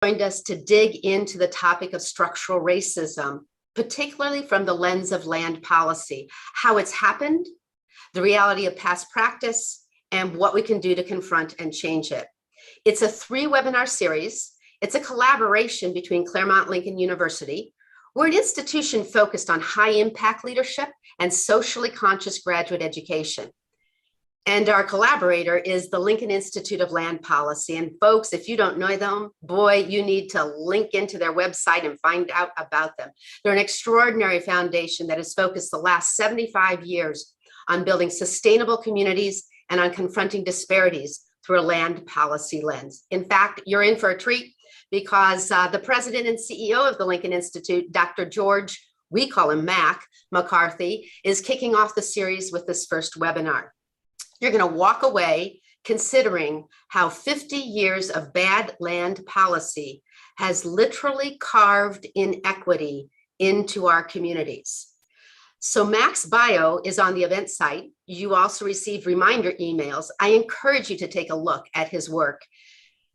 joined us to dig into the topic of structural racism, particularly from the lens of land policy, how it's happened, the reality of past practice, and what we can do to confront and change it. It's a 3-webinar series. It's a collaboration between Claremont Lincoln University. We're an institution focused on high impact leadership and socially conscious graduate education. And our collaborator is the Lincoln Institute of Land Policy. And folks, if you don't know them, boy, you need to link into their website and find out about them. They're an extraordinary foundation that has focused the last 75 years on building sustainable communities and on confronting disparities through a land policy lens. In fact, you're in for a treat because the president and CEO of the Lincoln Institute, Dr. George, we call him Mac McCarthy, is kicking off the series with this first webinar. You're going to walk away considering how 50 years of bad land policy has literally carved inequity into our communities. So Mac's bio is on the event site. You also receive reminder emails. I encourage you to take a look at his work.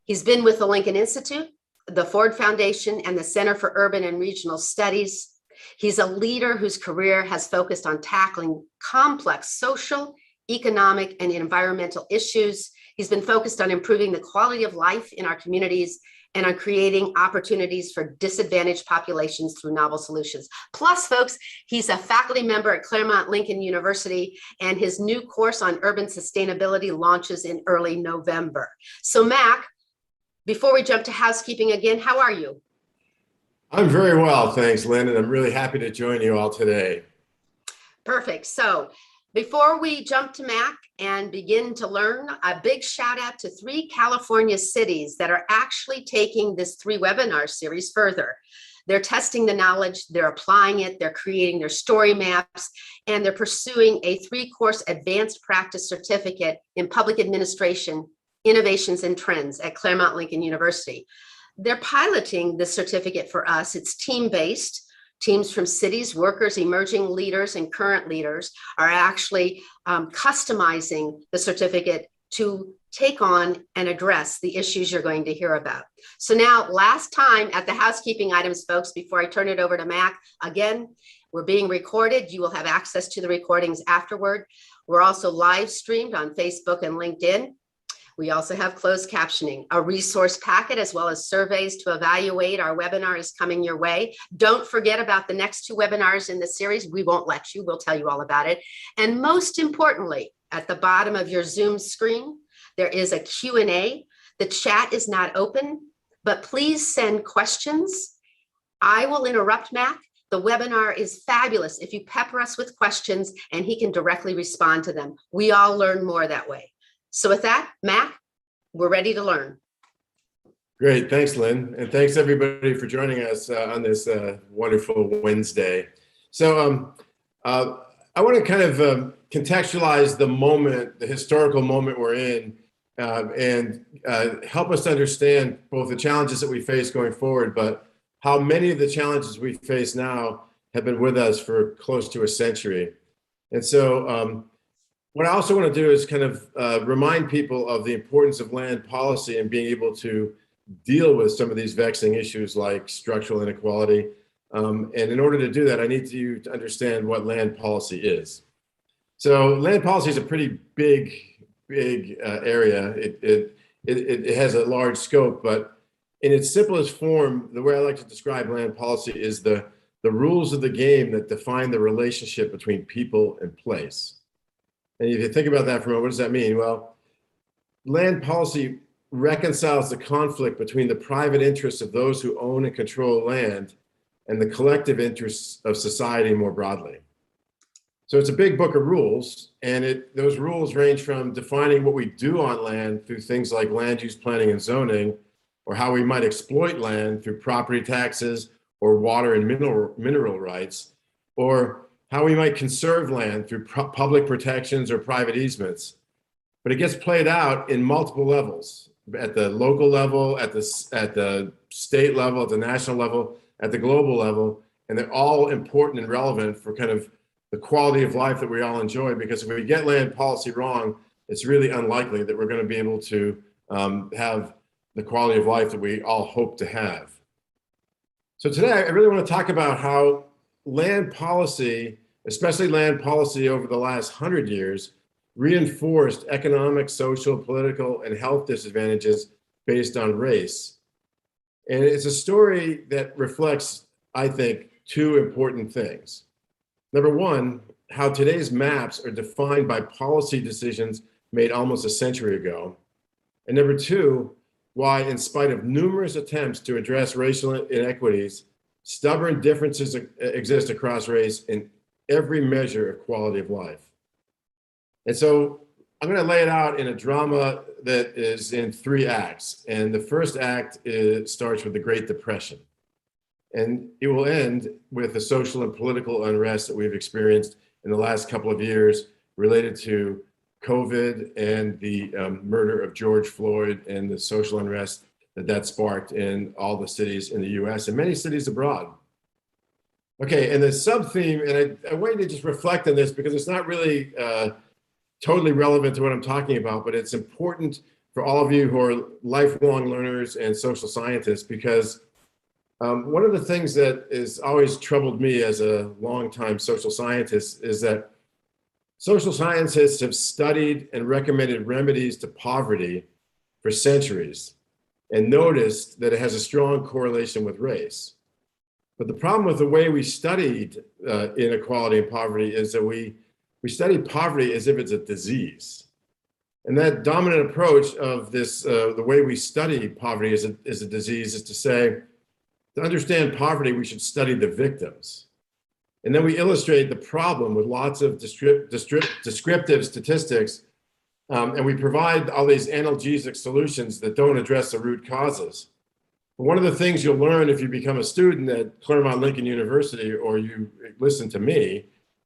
He's been with the Lincoln Institute, the Ford Foundation, and the Center for Urban and Regional Studies. He's a leader whose career has focused on tackling complex social, economic, and environmental issues. He's been focused on improving the quality of life in our communities and on creating opportunities for disadvantaged populations through novel solutions. Plus, folks, he's a faculty member at Claremont Lincoln University, and his new course on urban sustainability launches in early November. So Mac, before we jump to housekeeping again, how are you? I'm very well, thanks, Lynn, and I'm really happy to join you all today. Perfect. So before we jump to Mac and begin to learn, a big shout out to 3 California cities that are actually taking this 3-webinar series further. They're testing the knowledge, they're applying it, they're creating their story maps, and they're pursuing a 3-course advanced practice certificate in public administration, innovations and trends at Claremont Lincoln University. They're piloting the certificate for us. It's team-based. Teams from cities, workers, emerging leaders, and current leaders are actually customizing the certificate to take on and address the issues you're going to hear about. So now, last time at the housekeeping items, folks, before I turn it over to Mac, again, we're being recorded. You will have access to the recordings afterward. We're also live streamed on Facebook and LinkedIn. We also have closed captioning. A resource packet as well as surveys to evaluate our webinar is coming your way. Don't forget about the next 2 webinars in the series. We won't let you, we'll tell you all about it. And most importantly, at the bottom of your Zoom screen, there is a Q&A. The chat is not open, but please send questions. I will interrupt Mac. The webinar is fabulous if you pepper us with questions and he can directly respond to them. We all learn more that way. So with that, Mac, we're ready to learn. Great, thanks, Lynn, and thanks everybody for joining us on this wonderful Wednesday. So I want to kind of contextualize the moment, the historical moment we're in, and help us to understand both the challenges that we face going forward, but how many of the challenges we face now have been with us for close to a century. And so what I also want to do is kind of remind people of the importance of land policy and being able to deal with some of these vexing issues like structural inequality. And in order to do that, I need you to understand what land policy is. So land policy is a pretty big area. It has a large scope, but in its simplest form, the way I like to describe land policy is the rules of the game that define the relationship between people and place. And if you think about that for a moment, what does that mean? Well, land policy reconciles the conflict between the private interests of those who own and control land and the collective interests of society more broadly. So it's a big book of rules, and those rules range from defining what we do on land through things like land use planning and zoning, or how we might exploit land through property taxes or water and mineral rights, or how we might conserve land through public protections or private easements. But it gets played out in multiple levels, at the local level, at the state level, at the national level, at the global level, and they're all important and relevant for kind of the quality of life that we all enjoy, because if we get land policy wrong, it's really unlikely that we're going to be able to have the quality of life that we all hope to have. So today, I really want to talk about how land policy, especially land policy over the last 100 years, reinforced economic, social, political, and health disadvantages based on race. And it's a story that reflects, I think, two important things. Number one, how today's maps are defined by policy decisions made almost a century ago. And number two, why, in spite of numerous attempts to address racial inequities, stubborn differences exist across race in every measure of quality of life. And so I'm going to lay it out in a drama that is in 3 acts. And the first act starts with the Great Depression. And it will end with the social and political unrest that we've experienced in the last couple of years related to COVID and the murder of George Floyd and the social unrest that sparked in all the cities in the US and many cities abroad. Okay, and the sub-theme, and I want you to just reflect on this because it's not really totally relevant to what I'm talking about, but it's important for all of you who are lifelong learners and social scientists, because one of the things that has always troubled me as a longtime social scientist is that social scientists have studied and recommended remedies to poverty for centuries and noticed that it has a strong correlation with race. But the problem with the way we studied inequality and poverty is that we study poverty as if it's a disease. And that dominant approach of this, the way we study poverty as a disease, is to say, to understand poverty, we should study the victims. And then we illustrate the problem with lots of descriptive statistics, and we provide all these analgesic solutions that don't address the root causes. But one of the things you'll learn if you become a student at Claremont Lincoln University or you listen to me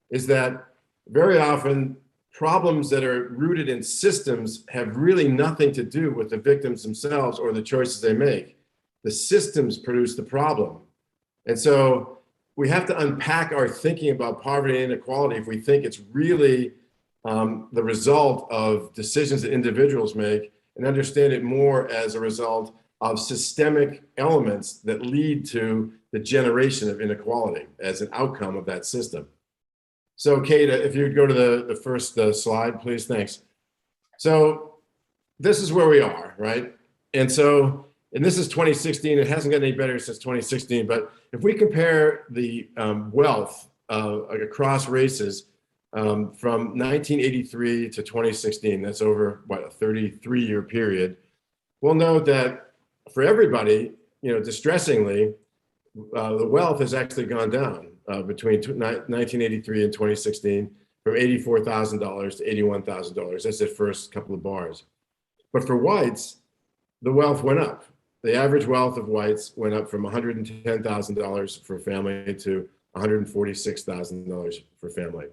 is that very often problems that are rooted in systems have really nothing to do with the victims themselves or the choices they make. The systems produce the problem. And so we have to unpack our thinking about poverty and inequality if we think it's really the result of decisions that individuals make, and understand it more as a result of systemic elements that lead to the generation of inequality as an outcome of that system. So Kate, if you would go to the first slide, please, thanks. So this is where we are, right? And this is 2016, it hasn't gotten any better since 2016, but if we compare the wealth across races from 1983 to 2016, that's over, what, a 33-year period, we'll note that for everybody, distressingly, the wealth has actually gone down between 1983 and 2016 from $84,000 to $81,000. That's the first couple of bars. But for whites, the wealth went up. The average wealth of whites went up from $110,000 for a family to $146,000 for a family.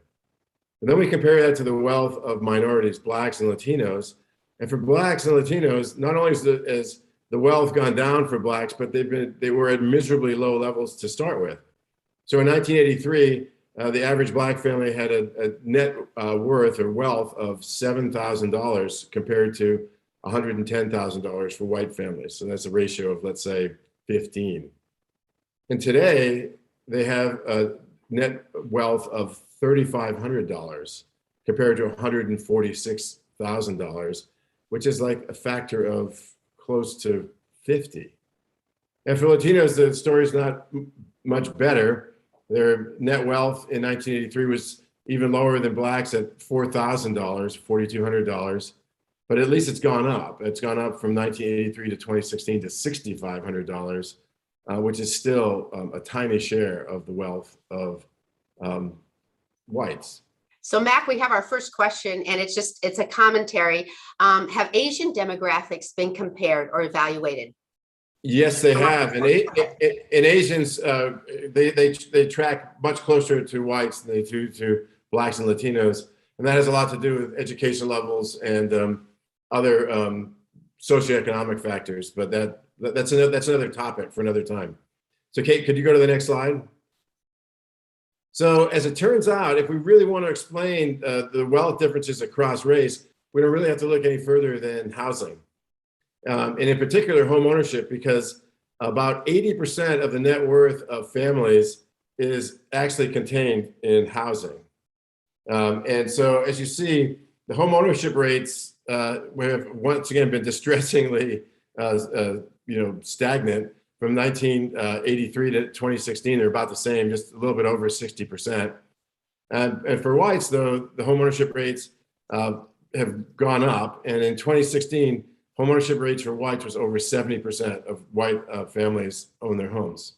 And then we compare that to the wealth of minorities, Blacks and Latinos. And for Blacks and Latinos, not only has the wealth gone down for Blacks, but they were at miserably low levels to start with. So in 1983, the average Black family had a net worth or wealth of $7,000 compared to $110,000 for white families. So that's a ratio of, let's say, 15. And today, they have a net wealth of $3,500 compared to $146,000, which is like a factor of close to 50. And for Latinos, the story is not much better. Their net wealth in 1983 was even lower than Blacks at $4,000, $4,200. But at least it's gone up. It's gone up from 1983 to 2016 to $6,500, which is still a tiny share of the wealth of whites. So Mac, we have our first question, and it's a commentary. Have Asian demographics been compared or evaluated? Yes, they have. And Asians, they track much closer to whites than they do to Blacks and Latinos. And that has a lot to do with education levels and other socioeconomic factors. But that's another topic for another time. So Kate, could you go to the next slide? So as it turns out, if we really want to explain the wealth differences across race, we don't really have to look any further than housing. and in particular home ownership, because about 80% of the net worth of families is actually contained in housing. And so as you see, the home ownership rates have once again been distressingly stagnant. From 1983 to 2016, they're about the same, just a little bit over 60%. And for whites, though, the home ownership rates have gone up. And in 2016, home ownership rates for whites was over 70% of white families own their homes.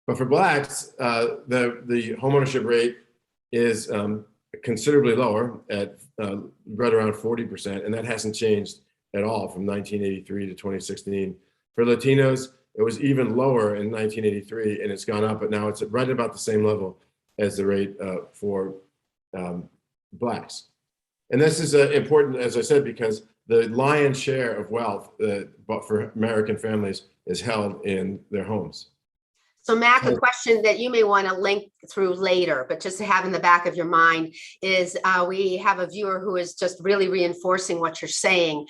But for blacks, the home ownership rate is considerably lower at right around 40%, and that hasn't changed at all from 1983 to 2016. For Latinos, it was even lower in 1983, and it's gone up, but now it's right about the same level as the rate for blacks. And this is important, as I said, because the lion's share of wealth for American families is held in their homes. So Mac, a question that you may want to link through later, but just to have in the back of your mind is we have a viewer who is just really reinforcing what you're saying,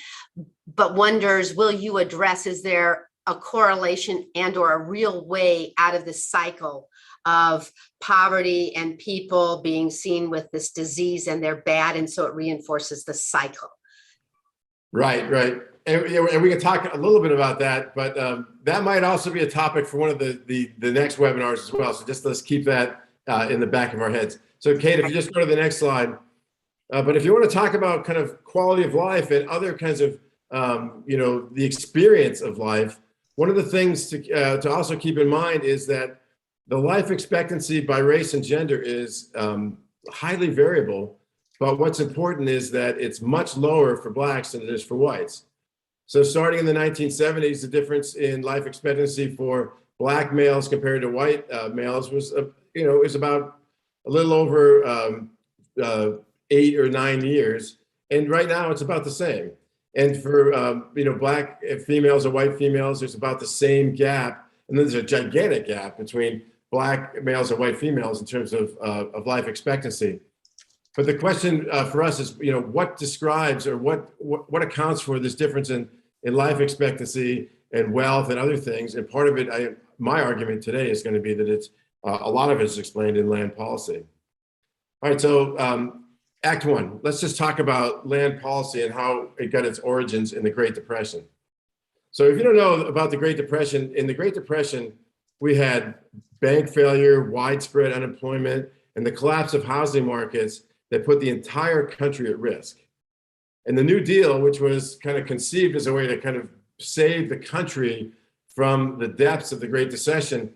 but wonders, will you address, is there a correlation and or a real way out of this cycle of poverty and people being seen with this disease and they're bad, and so it reinforces the cycle? Right. And we can talk a little bit about that, but that might also be a topic for one of the next webinars as well. So just let's keep that in the back of our heads. So Kate, if you just go to the next slide. But if you want to talk about kind of quality of life and other kinds of, the experience of life, one of the things to also keep in mind is that the life expectancy by race and gender is highly variable. But what's important is that it's much lower for blacks than it is for whites. So starting in the 1970s, the difference in life expectancy for black males compared to white males was, is about a little over 8 or 9 years. And right now it's about the same. And for, black females or white females, there's about the same gap. And then there's a gigantic gap between black males and white females in terms of life expectancy. But the question for us is, what describes or what accounts for this difference in life expectancy and wealth and other things? And part of it, my argument today is going to be that it's a lot of it is explained in land policy. All right, so Act 1, let's just talk about land policy and how it got its origins in the Great Depression. So if you don't know about the Great Depression, in the Great Depression, we had bank failure, widespread unemployment, and the collapse of housing markets that put the entire country at risk. And the New Deal, which was kind of conceived as a way to kind of save the country from the depths of the Great Recession,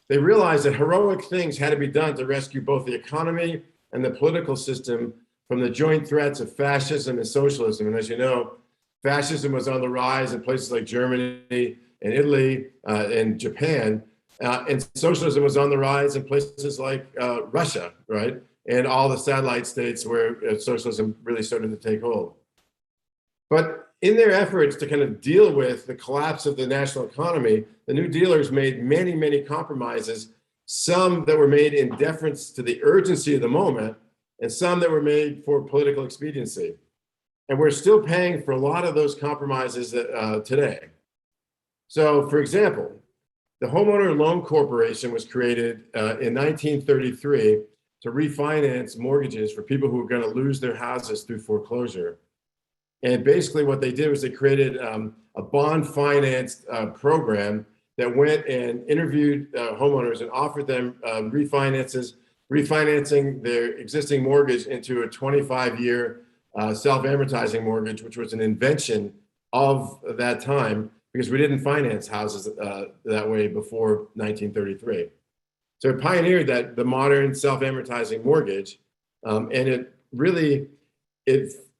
they realized that heroic things had to be done to rescue both the economy and the political system from the joint threats of fascism and socialism. And as you know, fascism was on the rise in places like Germany and Italy and Japan, and socialism was on the rise in places like Russia, right? And all the satellite states where socialism really started to take hold. But in their efforts to kind of deal with the collapse of the national economy, the New Dealers made many, many compromises, some that were made in deference to the urgency of the moment, and some that were made for political expediency. And we're still paying for a lot of those compromises today. So, for example, the Homeowner Loan Corporation was created in 1933 to refinance mortgages for people who were going to lose their houses through foreclosure. And basically what they did was they created a bond financed program that went and interviewed homeowners and offered them refinancing their existing mortgage into a 25-year self-amortizing mortgage, which was an invention of that time because we didn't finance houses that way before 1933. So it pioneered the modern self-amortizing mortgage, and it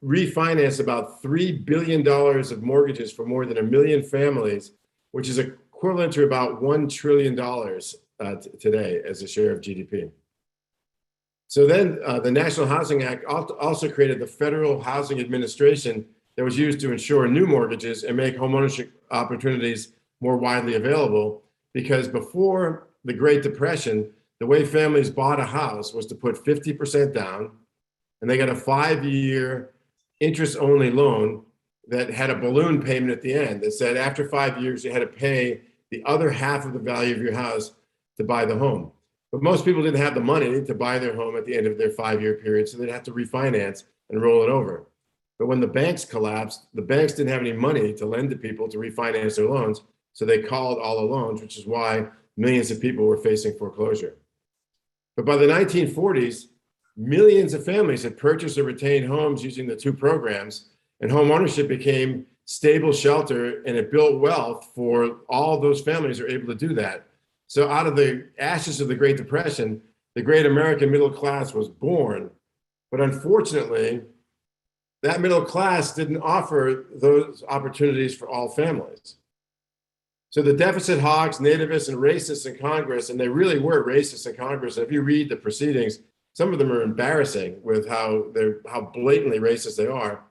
refinanced about $3 billion of mortgages for more than 1 million families, which is equivalent to about $1 trillion today as a share of GDP. So then the National Housing Act also created the Federal Housing Administration that was used to insure new mortgages and make homeownership opportunities more widely available, because before the Great Depression, the way families bought a house was to put 50% down, and they got a 5-year interest-only loan, that had a balloon payment at the end that said after 5 years, you had to pay the other half of the value of your house to buy the home. But most people didn't have the money to buy their home at the end of their 5-year period, so they'd have to refinance and roll it over. But when the banks collapsed, the banks didn't have any money to lend to people to refinance their loans, so they called all the loans, which is why millions of people were facing foreclosure. But by the 1940s, millions of families had purchased or retained homes using the two programs, and home ownership became stable shelter, and it built wealth for all those families who were able to do that. So out of the ashes of the Great Depression, the great American middle class was born. But unfortunately, that middle class didn't offer those opportunities for all families. So the deficit hawks, nativists, and racists in Congress, and they really were racist in Congress. And if you read the proceedings, some of them are embarrassing with how blatantly racist they are.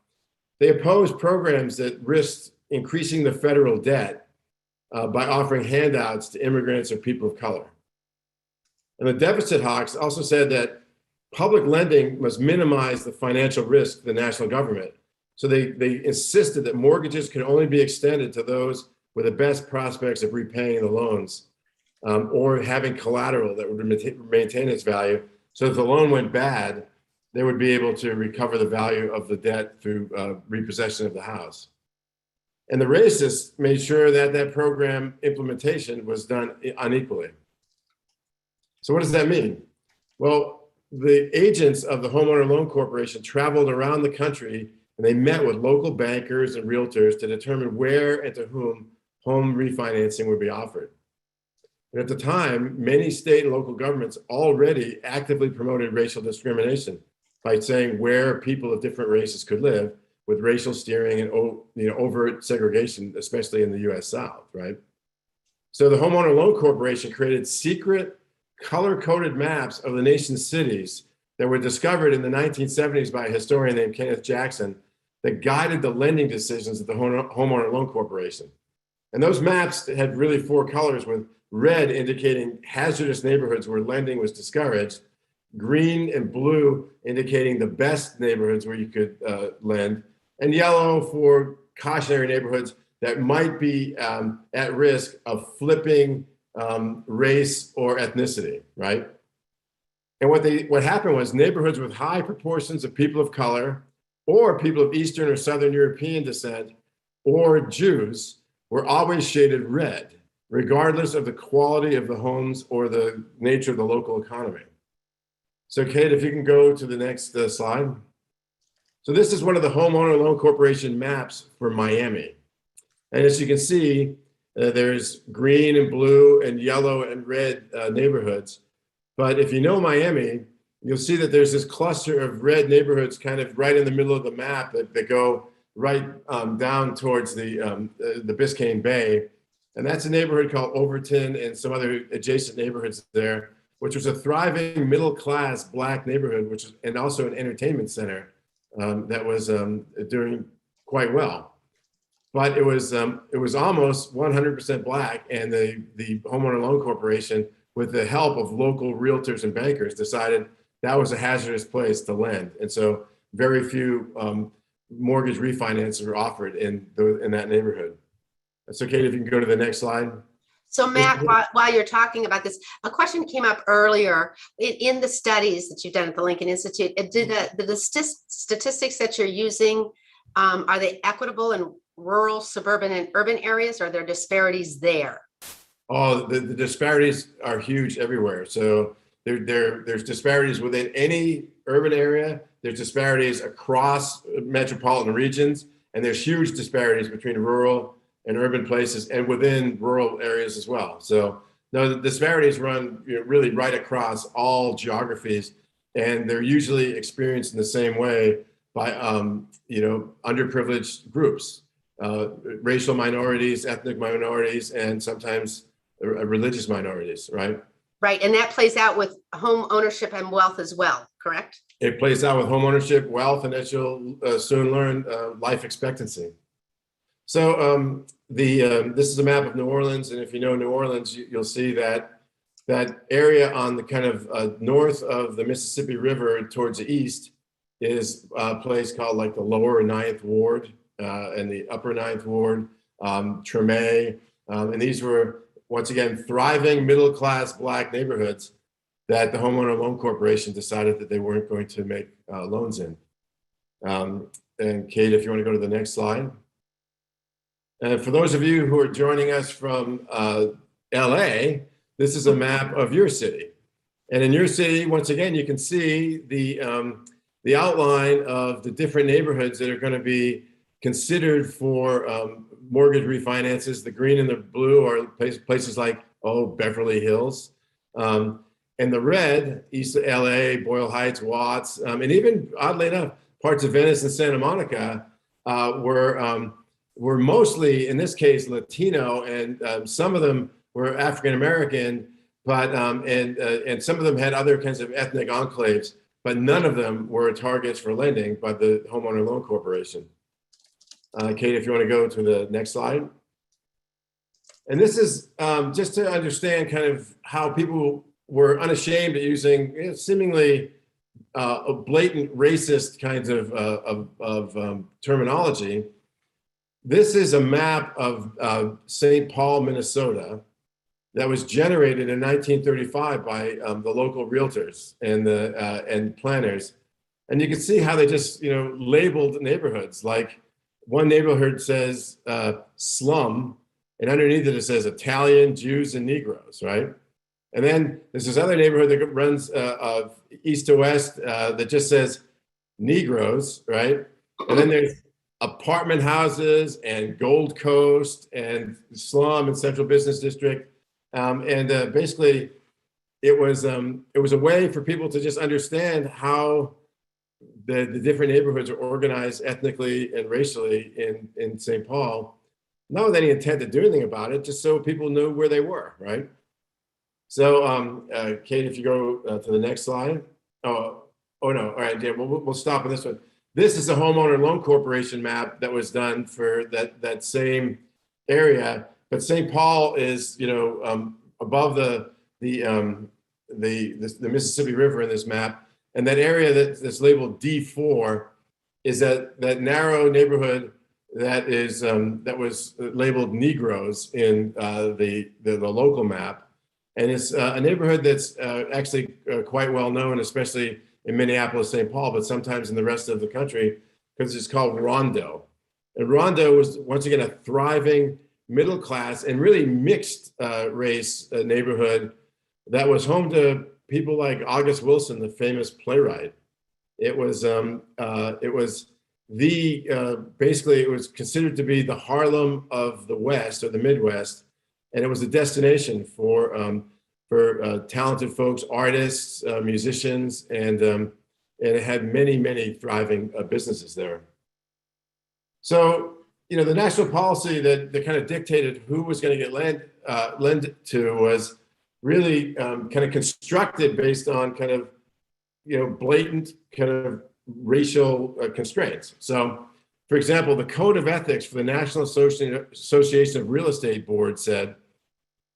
They opposed programs that risked increasing the federal debt by offering handouts to immigrants or people of color. And the deficit hawks also said that public lending must minimize the financial risk to the national government. So they insisted that mortgages could only be extended to those with the best prospects of repaying the loans or having collateral that would maintain its value. So if the loan went bad, they would be able to recover the value of the debt through repossession of the house. And the racists made sure that that program implementation was done unequally. So what does that mean? Well, the agents of the Homeowner Loan Corporation traveled around the country and they met with local bankers and realtors to determine where and to whom home refinancing would be offered. And at the time, many state and local governments already actively promoted racial discrimination by saying where people of different races could live, with racial steering and overt segregation, especially in the US South, right? So the Homeowner Loan Corporation created secret color-coded maps of the nation's cities that were discovered in the 1970s by a historian named Kenneth Jackson that guided the lending decisions of the Homeowner Loan Corporation. And those maps had really 4 colors, with red indicating hazardous neighborhoods where lending was discouraged, green and blue indicating the best neighborhoods where you could lend, and yellow for cautionary neighborhoods that might be at risk of flipping race or ethnicity, right? And what happened was neighborhoods with high proportions of people of color or people of Eastern or Southern European descent or Jews were always shaded red, regardless of the quality of the homes or the nature of the local economy. So Kate, if you can go to the next slide. So this is one of the Homeowner Loan Corporation maps for Miami. And as you can see, there's green and blue and yellow and red neighborhoods. But if you know Miami, you'll see that there's this cluster of red neighborhoods kind of right in the middle of the map that go right down towards the Biscayne Bay. And that's a neighborhood called Overton and some other adjacent neighborhoods there, which was a thriving middle-class Black neighborhood, and also an entertainment center that was doing quite well. But it was almost 100% Black, and the Homeowner Loan Corporation, with the help of local realtors and bankers, decided that was a hazardous place to lend. And so very few mortgage refinances were offered in that neighborhood. So Kate, if you can go to the next slide. So Matt, while you're talking about this, a question came up earlier in the studies that you've done at the Lincoln Institute. The statistics that you're using, are they equitable in rural, suburban, and urban areas, or are there disparities there? Oh, the disparities are huge everywhere. So there's disparities within any urban area. There's disparities across metropolitan regions, and there's huge disparities between rural and urban places and within rural areas as well. So no, the disparities run really right across all geographies, and they're usually experienced in the same way by underprivileged groups, racial minorities, ethnic minorities, and sometimes religious minorities, right? Right, and that plays out with home ownership and wealth as well, correct? It plays out with home ownership, wealth, and as you'll soon learn, life expectancy. So this is a map of New Orleans, and if you know New Orleans, you'll see that area on the kind of north of the Mississippi River towards the east is a place called like the Lower Ninth Ward, in the upper Ninth Ward, Treme, and these were, once again, thriving middle-class Black neighborhoods that the Homeowner Loan Corporation decided that they weren't going to make loans in. And Kate, if you want to go to the next slide. And for those of you who are joining us from LA, this is a map of your city. And in your city, once again, you can see the outline of the different neighborhoods that are going to be considered for mortgage refinances. The green and the blue are places like, Beverly Hills. And the red, east of LA, Boyle Heights, Watts, and even, oddly enough, parts of Venice and Santa Monica were mostly, in this case, Latino, and some of them were African American, but and some of them had other kinds of ethnic enclaves, but none of them were targets for lending by the Homeowner Loan Corporation. Kate, if you want to go to the next slide. And this is just to understand kind of how people were unashamed at using seemingly blatant racist kinds of terminology. This is a map of St. Paul, Minnesota, that was generated in 1935 by the local realtors and planners, and you can see how they just labeled neighborhoods. Like one neighborhood says slum, and underneath it says Italian, Jews, and Negroes, right? And then there's this other neighborhood that runs east to west that just says Negroes, right? And then there's apartment houses and Gold Coast and slum and Central Business District. Basically, it was a way for people to just understand how the different neighborhoods are organized ethnically and racially in St. Paul, not with any intent to do anything about it, just so people knew where they were, right? So, Kate, if you go to the next slide. Oh no, all right, yeah, we'll stop on this one. This is the Homeowner Loan Corporation map that was done for that same area. But St. Paul is, above the Mississippi River in this map, and that area that's labeled D4 is that narrow neighborhood that is that was labeled Negroes in the local map, and it's a neighborhood that's actually quite well known, especially in Minneapolis St Paul, but sometimes in the rest of the country, because it's called Rondo. And Rondo was, once again, a thriving middle class and really mixed race neighborhood that was home to people like August Wilson, the famous playwright. It was basically it was considered to be the Harlem of the West or the Midwest, and it was a destination for talented folks, artists, musicians, and it had many thriving businesses there. So, the national policy that kind of dictated who was going to get lent to was really kind of constructed based on kind of, blatant kind of racial constraints. So, for example, the Code of Ethics for the National Association of Real Estate Board said,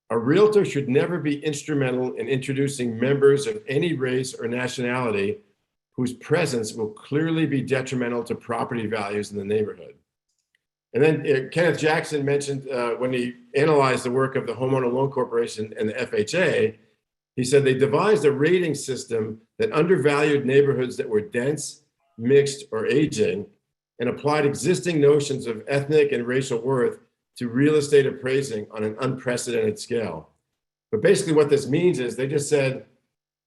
a realtor should never be instrumental in introducing members of any race or nationality whose presence will clearly be detrimental to property values in the neighborhood. And then Kenneth Jackson mentioned when he analyzed the work of the Homeowner Loan Corporation and the FHA, he said they devised a rating system that undervalued neighborhoods that were dense, mixed, or aging, and applied existing notions of ethnic and racial worth to real estate appraising on an unprecedented scale. But basically what this means is they just said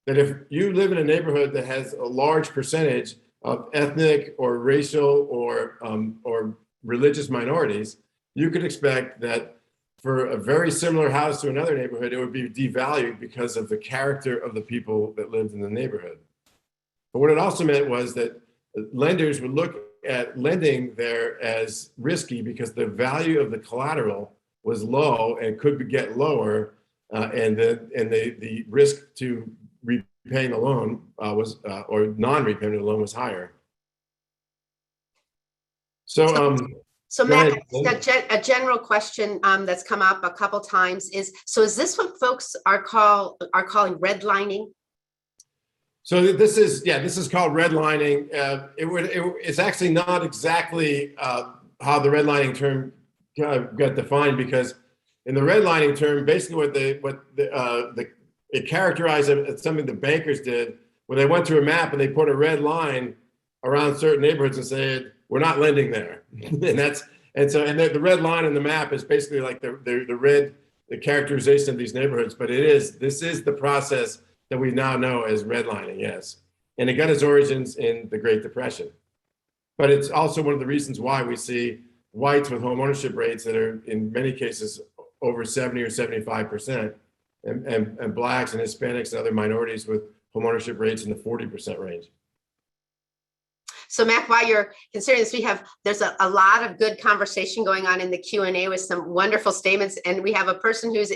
that if you live in a neighborhood that has a large percentage of ethnic or racial or religious minorities, you could expect that for a very similar house to another neighborhood, it would be devalued because of the character of the people that lived in the neighborhood. But what it also meant was that lenders would look at lending there as risky because the value of the collateral was low and could get lower, and the risk to repaying the loan or non-repayment of the loan was higher. So Matt, a general question that's come up a couple times is this what folks are calling redlining? So this is called redlining. It's actually not exactly how the redlining term got defined, because in the redlining term, basically it characterized something the bankers did when they went to a map and they put a red line around certain neighborhoods and said, we're not lending there. The red line in the map is basically like the characterization of these neighborhoods, but this is the process that we now know as redlining, yes. And it got its origins in the Great Depression. But it's also one of the reasons why we see whites with home ownership rates that are in many cases over 70 or 75%, and blacks and Hispanics and other minorities with home ownership rates in the 40% range. So Mac, while you're considering this, there's a lot of good conversation going on in the Q&A with some wonderful statements. And we have a person who's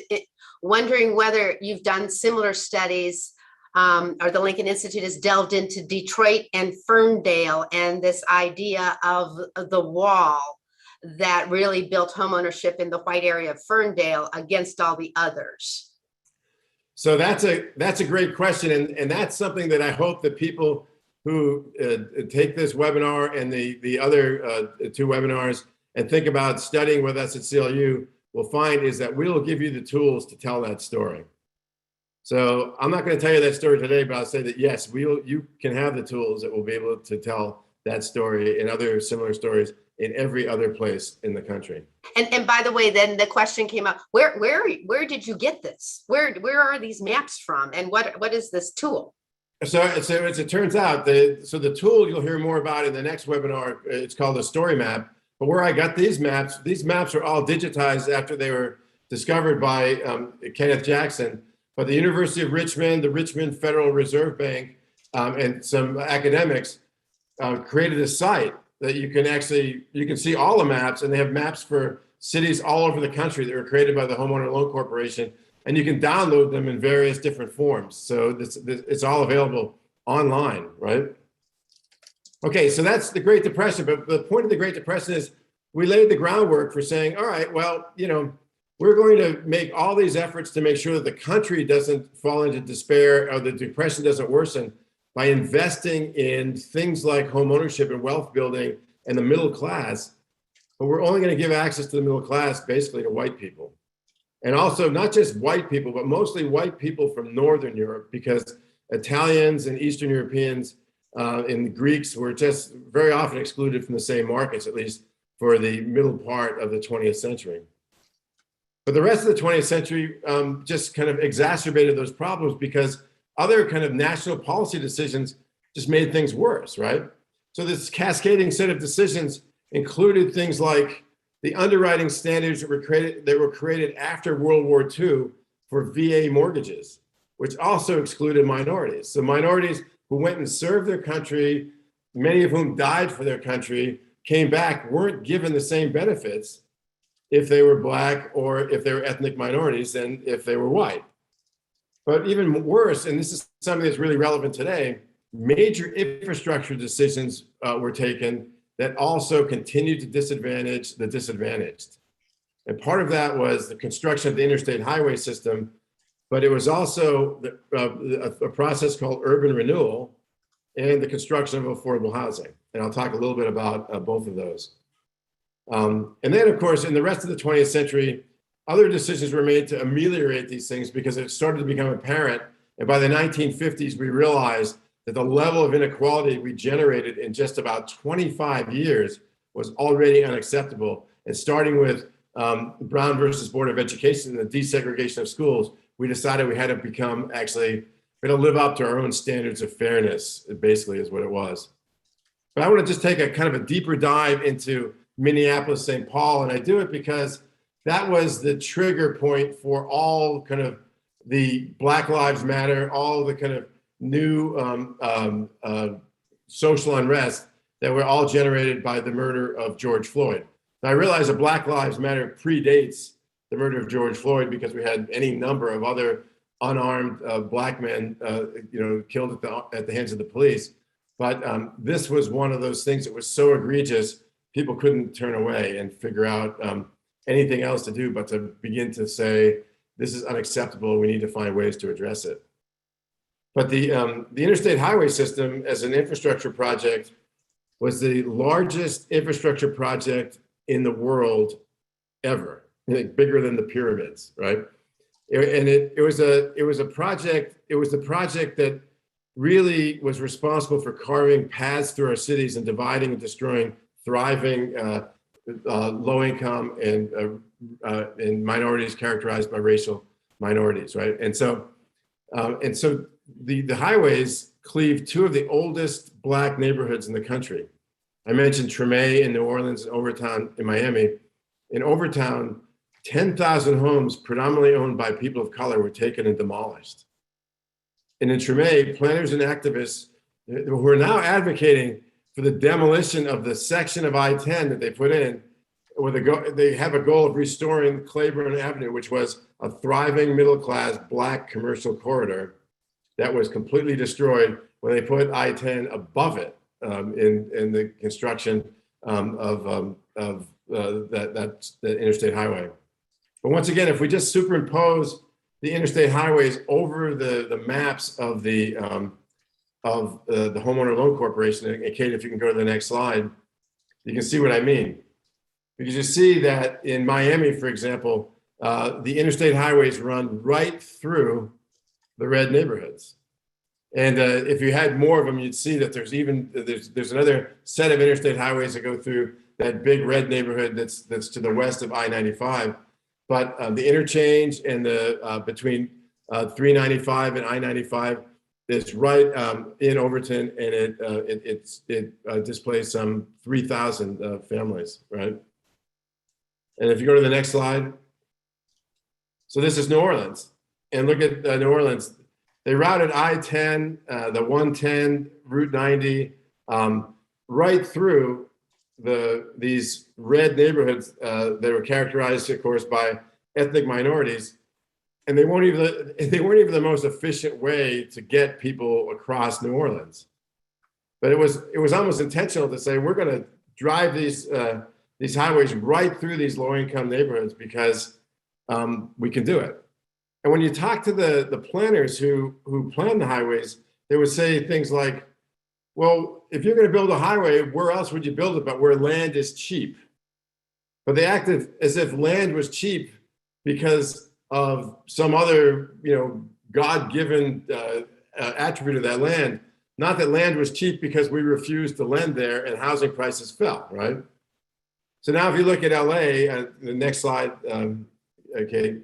wondering whether you've done similar studies, or the Lincoln Institute has delved into Detroit and Ferndale and this idea of the wall that really built homeownership in the white area of Ferndale against all the others. So that's a great question. And that's something that I hope that people who take this webinar and the other two webinars and think about studying with us at CLU will find is that we'll give you the tools to tell that story. So I'm not going to tell you that story today, but I'll say that yes, you can have the tools that will be able to tell that story and other similar stories in every other place in the country. And by the way, then the question came up, where did you get this? Where are these maps from? And what is this tool? So as it turns out, the tool you'll hear more about in the next webinar, it's called a story map. But where I got these maps are all digitized after they were discovered by Kenneth Jackson. But the University of Richmond, the Richmond Federal Reserve Bank, and some academics created a site that you can see all the maps, and they have maps for cities all over the country that were created by the Homeowner Loan Corporation, and you can download them in various different forms. So it's all available online, right? Okay, so that's the Great Depression, but the point of the Great Depression is we laid the groundwork for saying, all right, well, we're going to make all these efforts to make sure that the country doesn't fall into despair or the depression doesn't worsen by investing in things like home ownership and wealth building and the middle class. But we're only going to give access to the middle class basically to white people. And also not just white people, but mostly white people from Northern Europe, because Italians and Eastern Europeans and Greeks were just very often excluded from the same markets, at least for the middle part of the 20th century. But the rest of the 20th century just kind of exacerbated those problems because other kind of national policy decisions just made things worse, right? So this cascading set of decisions included things like the underwriting standards that were created after World War II for VA mortgages, which also excluded minorities. So minorities who went and served their country, many of whom died for their country, came back, weren't given the same benefits if they were Black or if they were ethnic minorities than if they were white. But even worse, and this is something that's really relevant today, major infrastructure decisions were taken that also continued to disadvantage the disadvantaged. And part of that was the construction of the interstate highway system, but it was also a process called urban renewal and the construction of affordable housing. And I'll talk a little bit about both of those. And then, of course, in the rest of the 20th century, other decisions were made to ameliorate these things because it started to become apparent. And by the 1950s, we realized that the level of inequality we generated in just about 25 years was already unacceptable. And starting with Brown versus Board of Education and the desegregation of schools, we decided we had to become we had to live up to our own standards of fairness, basically is what it was. But I want to just take a kind of a deeper dive into Minneapolis St Paul, and I do it because that was the trigger point for all kind of the Black Lives Matter, all the kind of new social unrest that were all generated by the murder of George Floyd. Now, I realize that Black Lives Matter predates the murder of George Floyd because we had any number of other unarmed Black men, killed at the hands of the police. But this was one of those things that was so egregious, people couldn't turn away and figure out anything else to do but to begin to say, this is unacceptable, we need to find ways to address it. But the interstate highway system as an infrastructure project was the largest infrastructure project in the world ever, like bigger than the pyramids, right? It was a project. It was the project that really was responsible for carving paths through our cities and dividing and destroying thriving low income and minorities characterized by racial minorities, right? And so the highways cleave two of the oldest Black neighborhoods in the country. I mentioned Treme in New Orleans and Overtown in Miami. In Overtown, 10,000 homes predominantly owned by people of color were taken and demolished. And in Treme, planners and activists who are now advocating for the demolition of the section of I-10 that they put in, where they have a goal of restoring Claiborne Avenue, which was a thriving middle-class Black commercial corridor that was completely destroyed when they put I-10 above it in the construction of the interstate highway. But once again, if we just superimpose the interstate highways over the maps of the Homeowner Loan Corporation, and Kate, if you can go to the next slide, you can see what I mean. Because you see that in Miami, for example, the interstate highways run right through the red neighborhoods. And if you had more of them, you'd see that there's another set of interstate highways that go through that big red neighborhood that's to the west of I-95. But the interchange and the between 395 and I-95 is right in Overton, and it displays some 3,000 families, right? And if you go to the next slide, so this is New Orleans, and look at New Orleans. They routed I-10, the 110, Route 90, right through these red neighborhoods that were characterized, of course, by ethnic minorities, and they weren't even the most efficient way to get people across New Orleans. But it was almost intentional to say we're going to drive these highways right through these low-income neighborhoods because we can do it. And when you talk to the planners who plan the highways, they would say things like, well, if you're going to build a highway, where else would you build it but where land is cheap? But they acted as if land was cheap because of some other, God-given attribute of that land. Not that land was cheap because we refused to lend there and housing prices fell, right? So now if you look at LA, the next slide, okay,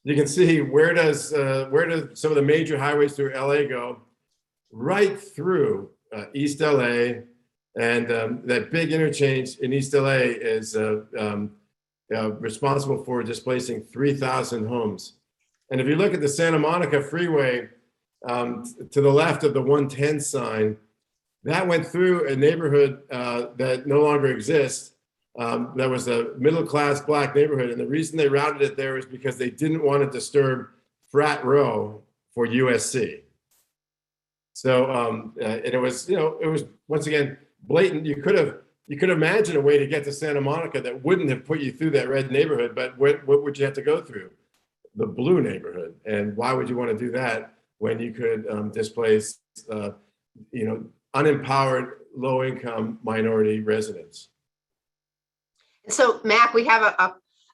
you can see where do some of the major highways through LA go? Right through East LA, and that big interchange in East LA is responsible for displacing 3,000 homes. And if you look at the Santa Monica Freeway to the left of the 110 sign, that went through a neighborhood that no longer exists. That was a middle-class Black neighborhood. And the reason they routed it there is because they didn't want to disturb Frat Row for USC. So, and it was once again, blatant. You could imagine a way to get to Santa Monica that wouldn't have put you through that red neighborhood, but what would you have to go through? The blue neighborhood. And why would you want to do that when you could displace, unempowered, low-income minority residents? So, Mac, we have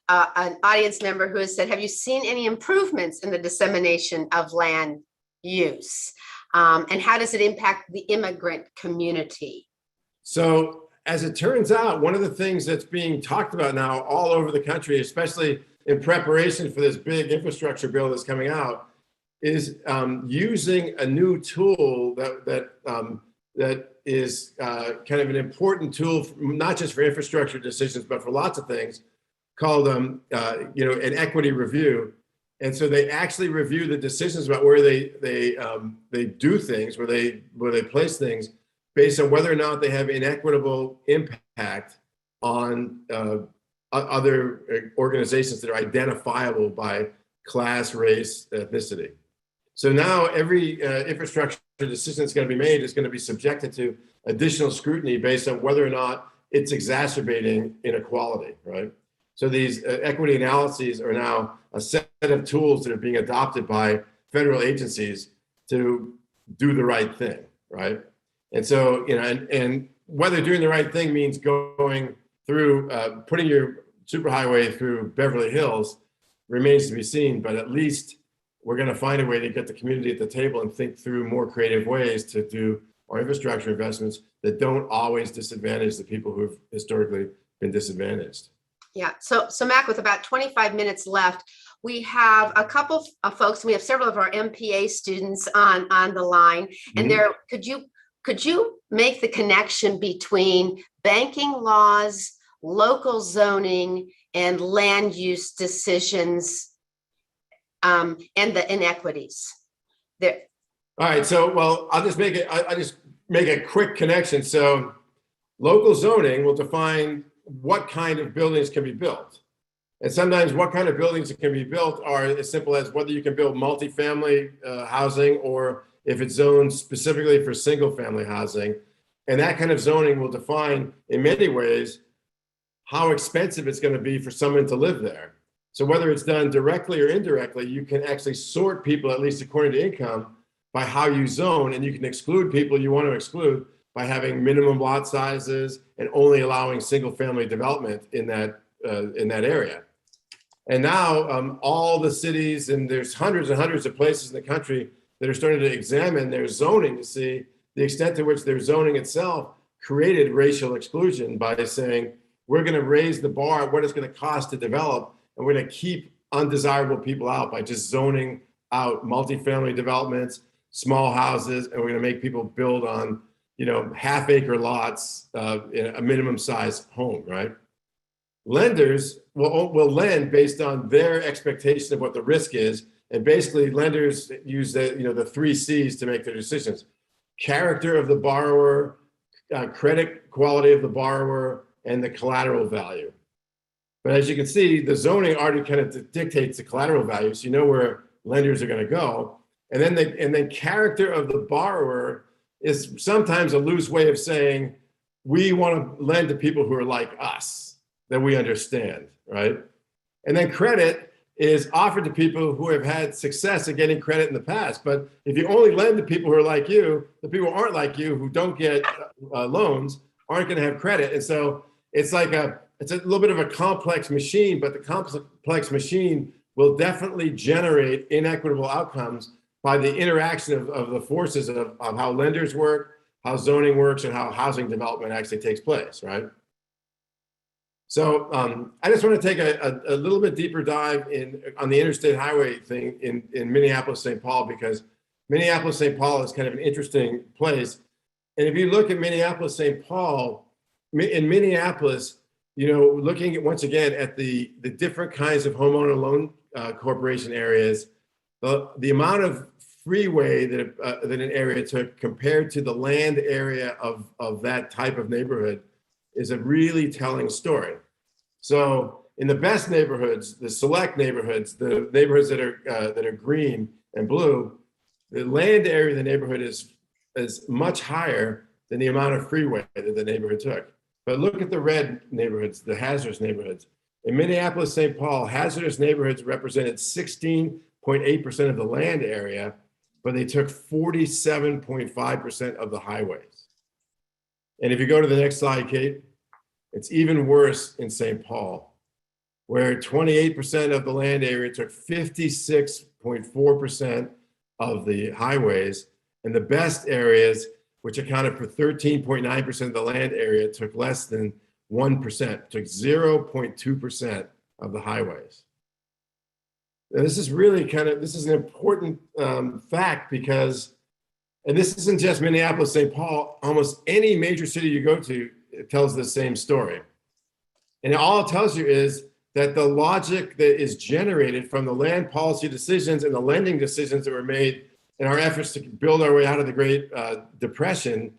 an audience member who has said, have you seen any improvements in the dissemination of land use? And how does it impact the immigrant community? So, as it turns out, one of the things that's being talked about now all over the country, especially in preparation for this big infrastructure bill that's coming out, is using a new tool that is kind of an important tool, not just for infrastructure decisions, but for lots of things, called an equity review. And so they actually review the decisions about where they do things, where they place things, based on whether or not they have inequitable impact on other organizations that are identifiable by class, race, ethnicity. So now every infrastructure decision that's going to be made is going to be subjected to additional scrutiny based on whether or not it's exacerbating inequality, right? So these equity analyses are now a set of tools that are being adopted by federal agencies to do the right thing, right? And so, and whether doing the right thing means going through putting your superhighway through Beverly Hills remains to be seen, but at least we're going to find a way to get the community at the table and think through more creative ways to do our infrastructure investments that don't always disadvantage the people who've historically been disadvantaged. Yeah. So Mac, with about 25 minutes left, we have a couple of folks. We have several of our MPA students on the line, and there, could you make the connection between banking laws, local zoning, and land use decisions, and the inequities there? All right. So, well, I'll just make a quick connection. So local zoning will define what kind of buildings can be built. And sometimes what kind of buildings that can be built are as simple as whether you can build multifamily housing or if it's zoned specifically for single family housing. And that kind of zoning will define in many ways how expensive it's going to be for someone to live there. So whether it's done directly or indirectly, you can actually sort people, at least according to income, by how you zone, and you can exclude people you want to exclude by having minimum lot sizes and only allowing single family development in that area. And now all the cities, and there's hundreds and hundreds of places in the country that are starting to examine their zoning to see the extent to which their zoning itself created racial exclusion by saying, we're going to raise the bar of what it's going to cost to develop, and we're going to keep undesirable people out by just zoning out multifamily developments, small houses, and we're going to make people build on, half-acre lots in a minimum-size home, right? Lenders will lend based on their expectation of what the risk is, and basically lenders use the 3 C's to make their decisions: character of the borrower, credit quality of the borrower, and the collateral value. But as you can see, the zoning already kind of dictates the collateral value, so you know where lenders are going to go. And then character of the borrower is sometimes a loose way of saying we want to lend to people who are like us, that we understand, right? And then credit is offered to people who have had success at getting credit in the past. But if you only lend to people who are like you, the people who aren't like you, who don't get loans, aren't going to have credit. And so it's like it's a little bit of a complex machine, but the complex machine will definitely generate inequitable outcomes by the interaction of the forces of how lenders work, how zoning works, and how housing development actually takes place, right? So I just want to take a little bit deeper dive on the interstate highway thing in Minneapolis St Paul, because Minneapolis St Paul is kind of an interesting place. And if you look at Minneapolis St Paul, in Minneapolis, looking at, once again, at the different kinds of homeowner loan corporation areas, the amount of freeway that an area took compared to the land area of that type of neighborhood is a really telling story. So in the best neighborhoods, the select neighborhoods, the neighborhoods that are green and blue, the land area of the neighborhood is much higher than the amount of freeway that the neighborhood took. But look at the red neighborhoods, the hazardous neighborhoods. In Minneapolis St Paul, hazardous neighborhoods represented 16.8% of the land area, but they took 47.5% of the highways. And if you go to the next slide, Kate, it's even worse in St. Paul, where 28% of the land area took 56.4% of the highways, and the best areas, which accounted for 13.9% of the land area, took less than 1%, took 0.2% of the highways. And this is really this is an important fact, because, and this isn't just Minneapolis, St. Paul, almost any major city you go to, it tells the same story. And all it tells you is that the logic that is generated from the land policy decisions and the lending decisions that were made in our efforts to build our way out of the Great Depression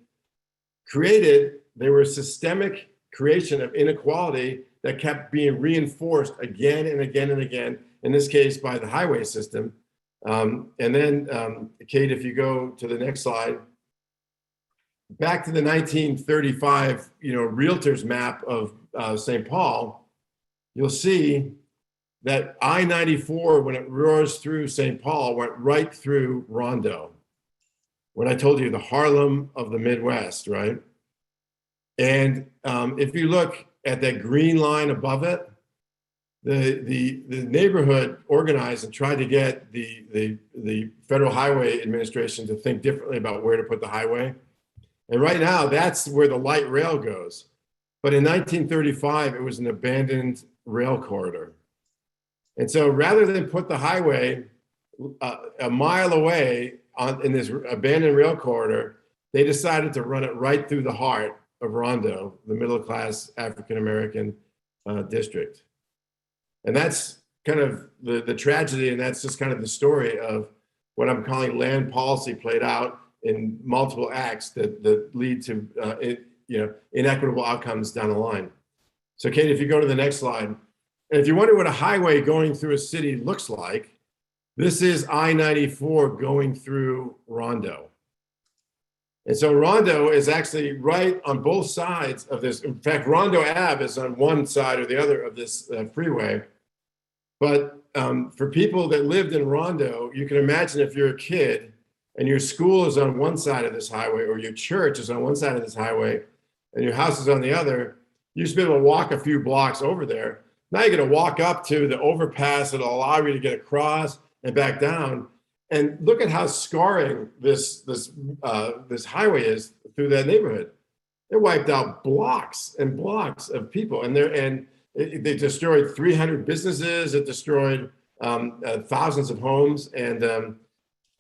they were systemic creation of inequality that kept being reinforced again and again and again, in this case by the highway system. And then, Kate, if you go to the next slide, back to the 1935, realtors map of St. Paul, you'll see that I-94, when it roars through St. Paul, went right through Rondo. When I told you the Harlem of the Midwest, right? And if you look at that green line above it, the neighborhood organized and tried to get the Federal Highway Administration to think differently about where to put the highway. And right now, that's where the light rail goes. But in 1935, it was an abandoned rail corridor. And so rather than put the highway a mile away in this abandoned rail corridor, they decided to run it right through the heart of Rondo, the middle-class African-American district. And that's kind of the tragedy, and that's just kind of the story of what I'm calling land policy played out in multiple acts that lead to inequitable outcomes down the line. So Kate, if you go to the next slide, and if you wonder what a highway going through a city looks like, this is I-94 going through Rondo. And so Rondo is actually right on both sides of this. In fact, Rondo Ave is on one side or the other of this freeway. But for people that lived in Rondo, you can imagine if you're a kid and your school is on one side of this highway, or your church is on one side of this highway, and your house is on the other, you used to be able to walk a few blocks over there. Now you're going to walk up to the overpass that'll allow you to get across and back down. And look at how scarring this highway is through that neighborhood. It wiped out blocks and blocks of people, and they destroyed 300 businesses. It destroyed thousands of homes, and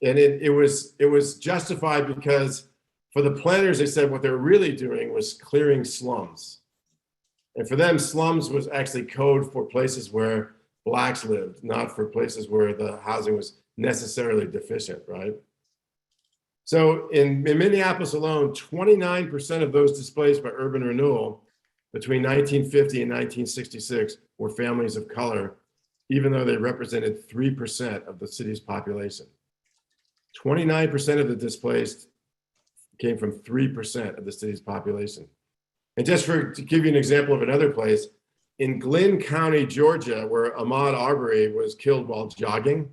it was justified because for the planners, they said what they were really doing was clearing slums. And for them, slums was actually code for places where blacks lived, not for places where the housing was necessarily deficient, right? So in Minneapolis alone, 29% of those displaced by urban renewal between 1950 and 1966 were families of color, even though they represented 3% of the city's population. 29% of the displaced came from 3% of the city's population. And just to give you an example of another place, in Glynn County, Georgia, where Ahmaud Arbery was killed while jogging,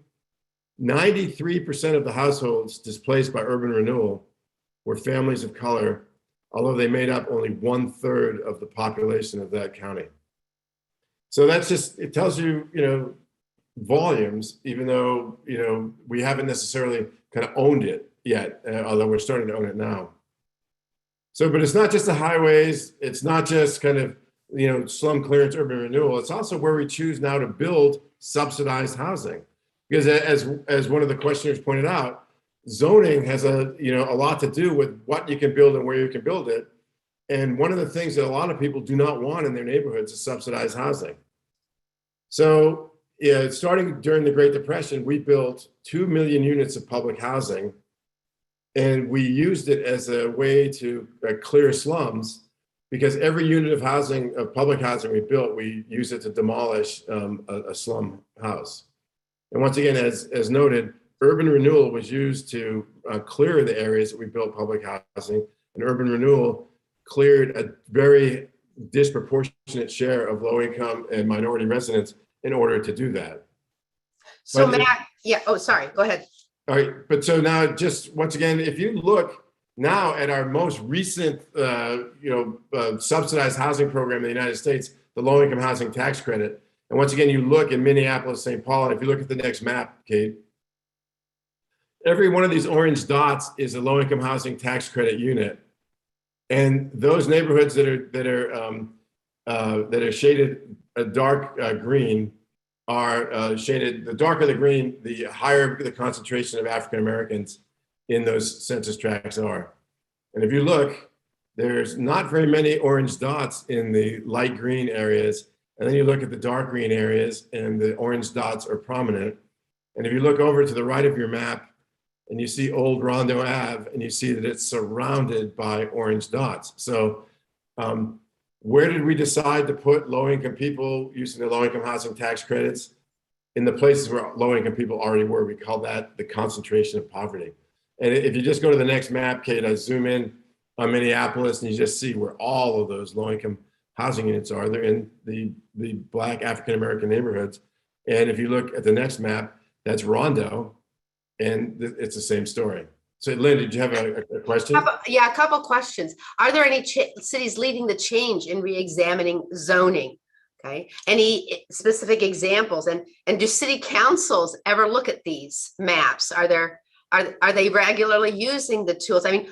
93% of the households displaced by urban renewal were families of color, although they made up only 1/3 of the population of that county. So that's just, it tells you, volumes, even though, we haven't necessarily kind of owned it yet, although we're starting to own it now. So, but it's not just the highways, it's not just kind of, slum clearance, urban renewal, it's also where we choose now to build subsidized housing. Because as one of the questioners pointed out, zoning has a lot to do with what you can build and where you can build it. And one of the things that a lot of people do not want in their neighborhoods is subsidized housing. So starting during the Great Depression, we built 2 million units of public housing, and we used it as a way to clear slums, because every unit of housing, of public housing we built, we use it to demolish a slum house. And once again, as noted, urban renewal was used to clear the areas that we built public housing, and urban renewal cleared a very disproportionate share of low income and minority residents in order to do that. So Matt, sorry, go ahead. All right, but so now just once again, if you look now at our most recent subsidized housing program in the United States, the low income housing tax credit, and once again, you look in Minneapolis St Paul, and if you look at the next map, Kate, every one of these orange dots is a low income housing tax credit unit. And those neighborhoods that are shaded a dark green are shaded, the darker the green, the higher the concentration of African Americans in those census tracts are. And if you look, there's not very many orange dots in the light green areas. And then you look at the dark green areas and the orange dots are prominent. And if you look over to the right of your map and you see Old Rondo Ave, and you see that it's surrounded by orange dots. So where did we decide to put low-income people using the low-income housing tax credits? In the places where low-income people already were. We call that the concentration of poverty. And if you just go to the next map, Kate, I zoom in on Minneapolis, and you just see where all of those low-income housing units are. They're in the Black African-American neighborhoods. And if you look at the next map, that's Rondo, and it's the same story. So Lynn, did you have a question? Yeah, a couple questions. Are there any cities leading the change in re-examining zoning? Okay, any specific examples? And do city councils ever look at these maps? Are they regularly using the tools? I mean,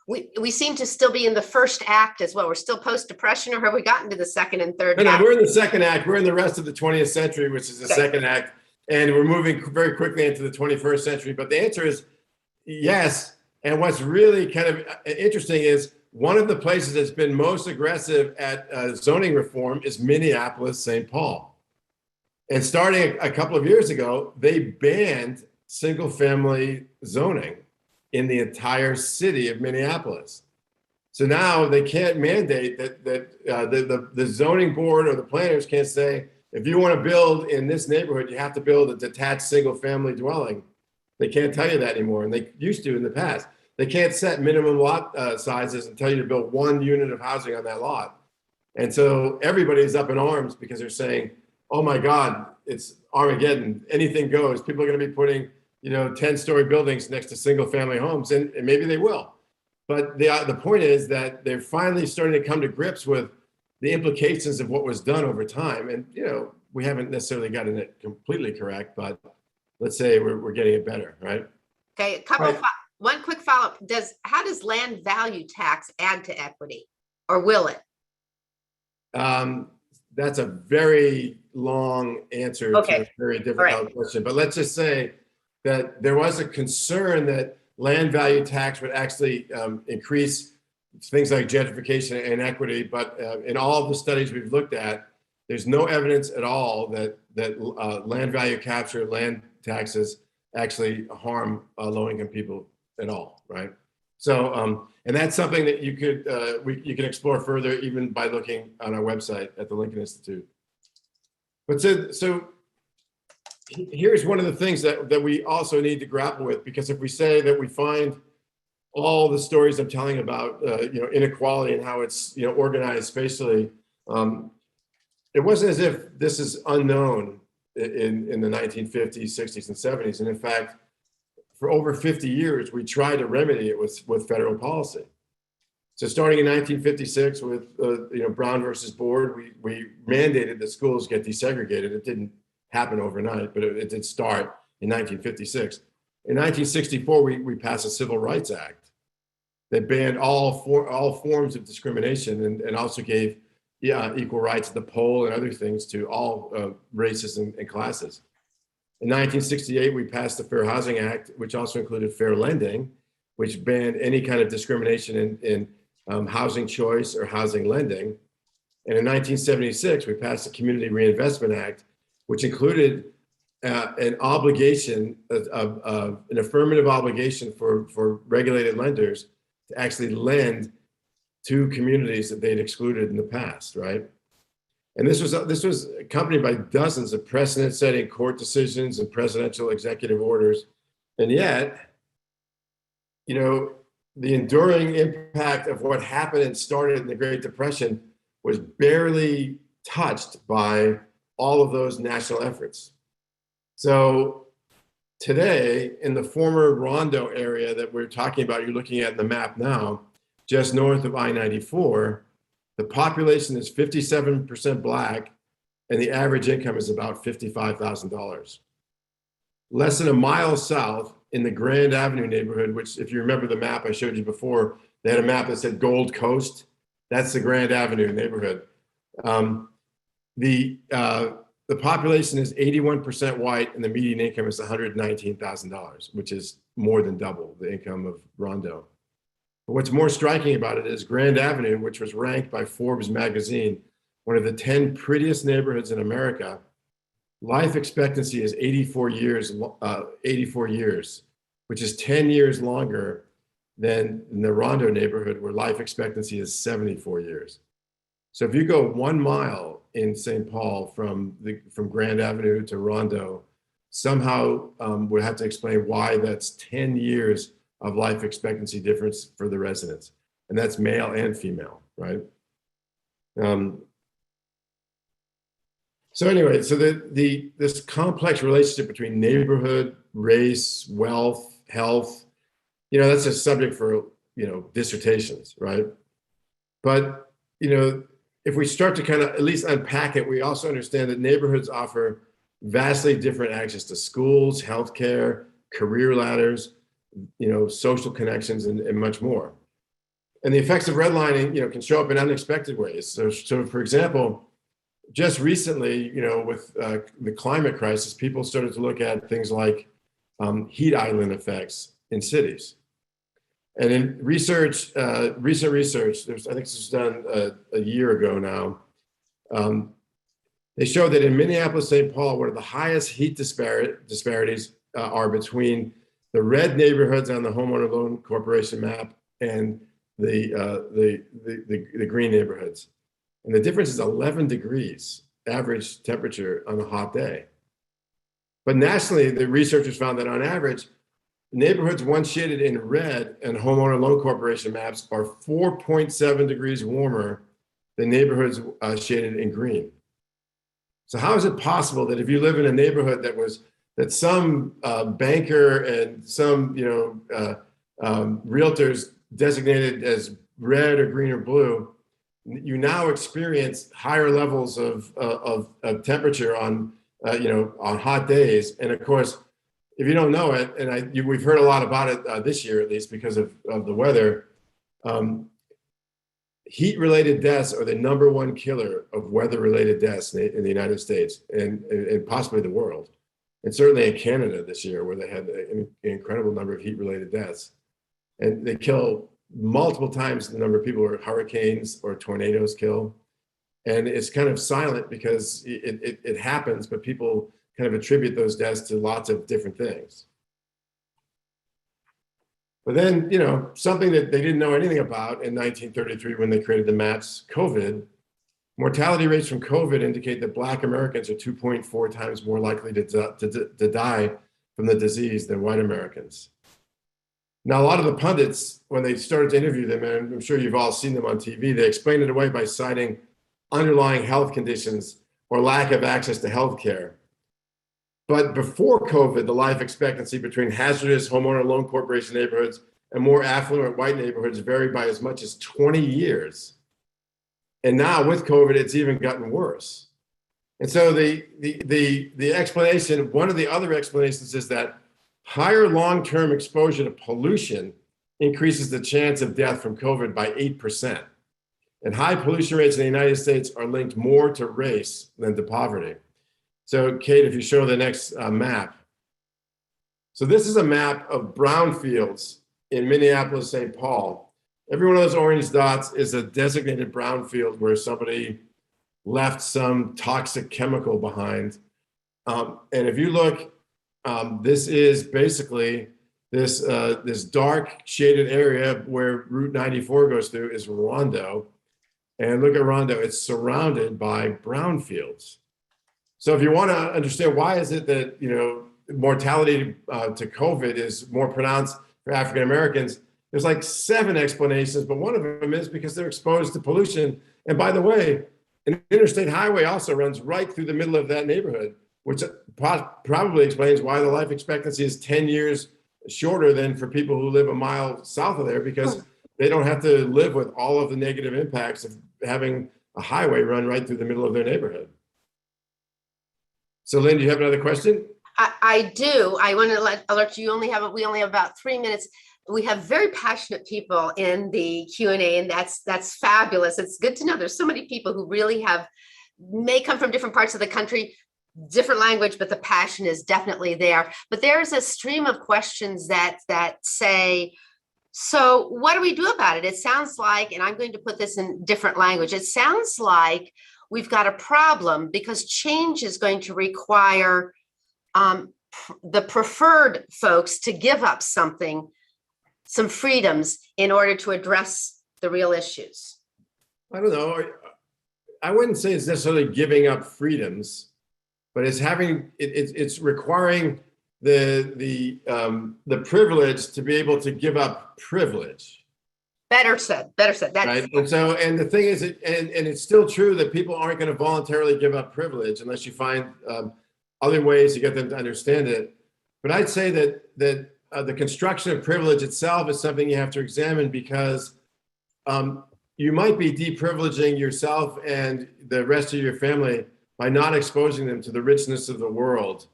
we seem to still be in the first act as well. We're still post-depression, or have we gotten to the second and third act? No, we're in the second act. We're in the rest of the 20th century, which is the second act, and we're moving very quickly into the 21st century. But the answer is yes. And what's really kind of interesting is one of the places that's been most aggressive at zoning reform is Minneapolis St Paul. And starting a couple of years ago, they banned single-family zoning in the entire city of Minneapolis. So now they can't mandate that the zoning board or the planners can't say, if you want to build in this neighborhood, you have to build a detached single-family dwelling. They can't tell you that anymore, and they used to in the past. They can't set minimum lot sizes and tell you to build one unit of housing on that lot. And so everybody's up in arms because they're saying, oh my God, it's Armageddon. Anything goes. People are going to be putting 10-story buildings next to single-family homes, and maybe they will. But the point is that they're finally starting to come to grips with the implications of what was done over time. And, we haven't necessarily gotten it completely correct, but let's say we're getting it better, right? Okay, one quick follow-up. How does land value tax add to equity, or will it? That's a very long answer to a very difficult question. But let's just say that there was a concern that land value tax would actually increase things like gentrification and equity. But in all of the studies we've looked at, there's no evidence at all that land value capture, land taxes actually harm low-income people at all, right? So, and that's something that you can explore further even by looking on our website at the Lincoln Institute. But so here's one of the things that we also need to grapple with, because if we say that we find all the stories I'm telling about, inequality and how it's, organized spatially, it wasn't as if this is unknown in the 1950s, 60s, and 70s. And in fact, for over 50 years, we tried to remedy it with federal policy. So starting in 1956 with Brown versus Board, we mandated that schools get desegregated. It didn't happen overnight, but it did start in 1956. In 1964, we passed a Civil Rights Act that banned all forms of discrimination and also gave equal rights at the poll and other things to all races and classes. In 1968, we passed the Fair Housing Act, which also included fair lending, which banned any kind of discrimination in housing choice or housing lending. And in 1976, we passed the Community Reinvestment Act, which included an obligation, an affirmative obligation for regulated lenders to actually lend to communities that they'd excluded in the past, right? And this was accompanied by dozens of precedent-setting court decisions and presidential executive orders. And yet, the enduring impact of what happened and started in the Great Depression was barely touched by all of those national efforts. So today, in the former Rondo area that we're talking about, you're looking at in the map now, just north of I-94, the population is 57% Black, and the average income is about $55,000. Less than a mile south in the Grand Avenue neighborhood, which, if you remember the map I showed you before, they had a map that said Gold Coast. That's the Grand Avenue neighborhood. The population is 81% white, and the median income is $119,000, which is more than double the income of Rondo. But what's more striking about it is Grand Avenue, which was ranked by Forbes magazine one of the 10 prettiest neighborhoods in America. Life expectancy is 84 years, which is 10 years longer than in the Rondo neighborhood, where life expectancy is 74 years. So if you go 1 mile in St. Paul from Grand Avenue to Rondo, somehow we'll have to explain why that's 10 years of life expectancy difference for the residents. And that's male and female, right? So anyway, so this complex relationship between neighborhood, race, wealth, health, that's a subject for, dissertations, right? But, if we start to kind of at least unpack it, we also understand that neighborhoods offer vastly different access to schools, healthcare, career ladders, social connections, and much more. And the effects of redlining, can show up in unexpected ways. So for example, just recently, with the climate crisis, people started to look at things like heat island effects in cities. And in research, recent research, I think this was done a year ago now, they showed that in Minneapolis St Paul, one of the highest heat disparities are between the red neighborhoods on the Homeowner Loan Corporation map and the green neighborhoods. And the difference is 11 degrees average temperature on a hot day. But nationally, the researchers found that on average, neighborhoods once shaded in red and Homeowner Loan Corporation maps are 4.7 degrees warmer than neighborhoods shaded in green. So how is it possible that if you live in a neighborhood that some banker and some realtors designated as red or green or blue, you now experience higher levels of temperature on hot days? And of course, if you don't know it, and we've heard a lot about it this year, at least because of the weather, heat-related deaths are the number one killer of weather-related deaths in the United States and possibly the world. And certainly in Canada this year, where they had an incredible number of heat-related deaths. And they kill multiple times the number of people who hurricanes or tornadoes kill. And it's kind of silent because it happens, but people kind of attribute those deaths to lots of different things. But then, something that they didn't know anything about in 1933 when they created the maps, COVID, mortality rates from COVID indicate that Black Americans are 2.4 times more likely to die from the disease than white Americans. Now, a lot of the pundits, when they started to interview them, and I'm sure you've all seen them on TV, they explained it away by citing underlying health conditions or lack of access to health care. But before COVID, the life expectancy between hazardous Homeowner Loan Corporation neighborhoods and more affluent white neighborhoods varied by as much as 20 years. And now with COVID, it's even gotten worse. And so the explanation, one of the other explanations is that higher long-term exposure to pollution increases the chance of death from COVID by 8%. And high pollution rates in the United States are linked more to race than to poverty. So Kate, if you show the next map. So this is a map of brownfields in Minneapolis St Paul. Every one of those orange dots is a designated brownfield where somebody left some toxic chemical behind. And if you look, this is basically this dark shaded area where Route 94 goes through is Rondo. And look at Rondo, it's surrounded by brownfields. So if you want to understand why is it that, mortality to COVID is more pronounced for African Americans, there's like 7 explanations, but one of them is because they're exposed to pollution. And by the way, an interstate highway also runs right through the middle of that neighborhood, which probably explains why the life expectancy is 10 years shorter than for people who live a mile south of there, because they don't have to live with all of the negative impacts of having a highway run right through the middle of their neighborhood. So Lynn, do you have another question? I do. I want to alert you. We only have about 3 minutes. We have very passionate people in the Q&A, and that's fabulous. It's good to know there's so many people who really may come from different parts of the country, different language, but the passion is definitely there. But there's a stream of questions that say, so what do we do about it? It sounds like, and I'm going to put this in different language, it sounds like we've got a problem because change is going to require the preferred folks to give up some freedoms in order to address the real issues. I don't know. I wouldn't say it's necessarily giving up freedoms, but it's requiring the privilege to be able to give up privilege. Better said. That's right. And the thing is, and it's still true that people aren't going to voluntarily give up privilege unless you find other ways to get them to understand it. But I'd say that the construction of privilege itself is something you have to examine because you might be deprivileging yourself and the rest of your family by not exposing them to the richness of the world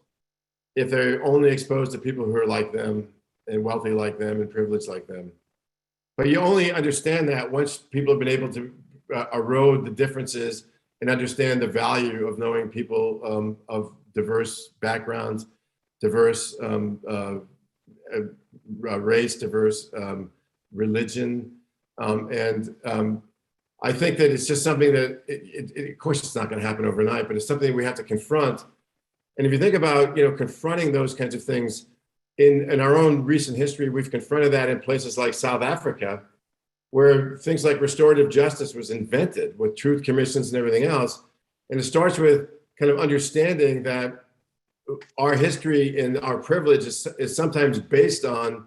if they're only exposed to people who are like them and wealthy like them and privileged like them. But you only understand that once people have been able to erode the differences and understand the value of knowing people of diverse backgrounds, diverse race, diverse religion. I think that it's just something that, of course, it's not going to happen overnight, but it's something we have to confront. And if you think about, confronting those kinds of things in our own recent history, we've confronted that in places like South Africa, where things like restorative justice was invented with truth commissions and everything else. And it starts with kind of understanding that our history and our privilege is sometimes based on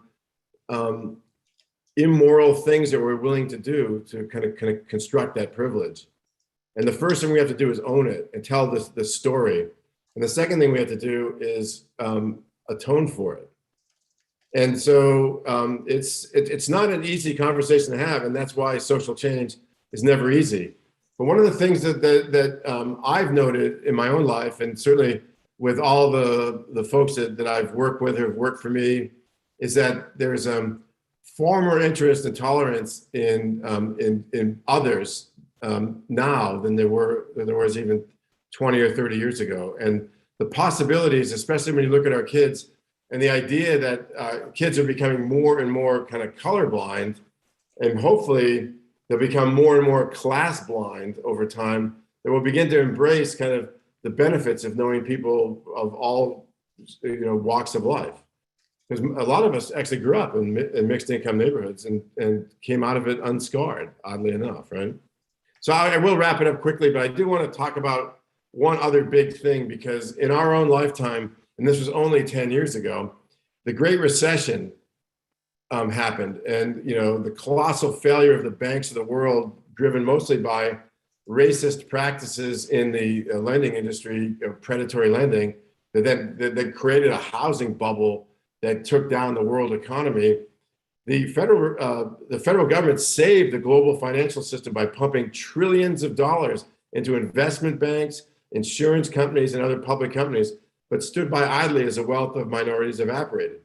immoral things that we're willing to do to kind of construct that privilege. And the first thing we have to do is own it and tell the story. And the second thing we have to do is atone for it. And so it's not an easy conversation to have, and that's why social change is never easy. But one of the things that I've noted in my own life, and certainly with all the folks that I've worked with who have worked for me, is that there's far more interest and tolerance in others now than there was even 20 or 30 years ago. And the possibilities, especially when you look at our kids, and the idea that kids are becoming more and more kind of colorblind, and hopefully they'll become more and more class blind over time, that will begin to embrace kind of the benefits of knowing people of all walks of life. Because a lot of us actually grew up in mixed income neighborhoods and came out of it unscarred, oddly enough, right? So I will wrap it up quickly, but I do want to talk about one other big thing, because in our own lifetime, and this was only 10 years ago, the Great Recession happened. And, the colossal failure of the banks of the world, driven mostly by racist practices in the lending industry, predatory lending, that created a housing bubble that took down the world economy. The federal government saved the global financial system by pumping trillions of dollars into investment banks, insurance companies, and other public companies, but stood by idly as the wealth of minorities evaporated.